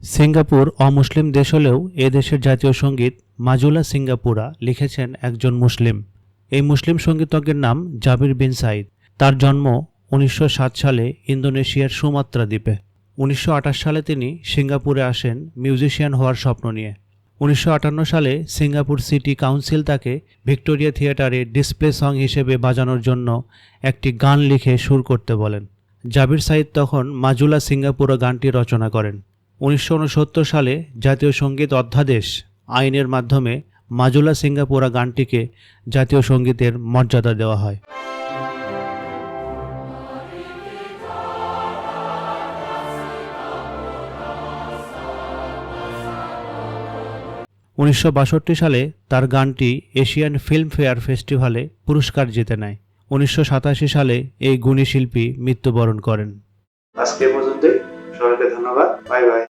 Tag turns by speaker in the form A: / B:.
A: Singapore অমুসলিম দেশ হলেও এ দেশের জাতীয় সঙ্গীত মাজুলা সিঙ্গাপুরা লিখেছেন একজন মুসলিম। এই মুসলিম সঙ্গীতজ্ঞের নাম জাবির বিন সাইদ। তার জন্ম 1907 সালে ইন্দোনেশিয়ার সুমাত্রা দ্বীপে। 1928 সালে তিনি সিঙ্গাপুরে আসেন মিউজিশিয়ান হওয়ার স্বপ্ন নিয়ে। 1958 সালে সিঙ্গাপুর সিটি কাউন্সিল তাকে ভিক্টোরিয়া থিয়েটারে ডিসপ্লে সং হিসেবে বাজানোর জন্য একটি গান লিখে সুর করতে বলেন। জাবির সাইদ তখন মাজুলা সিঙ্গাপুরা গানটি রচনা করেন। 1969 সালে জাতীয় সঙ্গীত অধ্যাদেশ আইনের মাধ্যমে মাজুলা সিঙ্গাপুরা গানটিকে জাতীয় সঙ্গীতের মর্যাদা দেওয়া হয়। 1962 সালে তার গানটি এশিয়ান ফিল্মফেয়ার ফেস্টিভ্যালে পুরস্কার জিতে নেয়। 1987 সালে এই গুণী শিল্পী মৃত্যুবরণ করেন।
B: আজকে পর্যন্তই, সবাইকে ধন্যবাদ। Bye bye.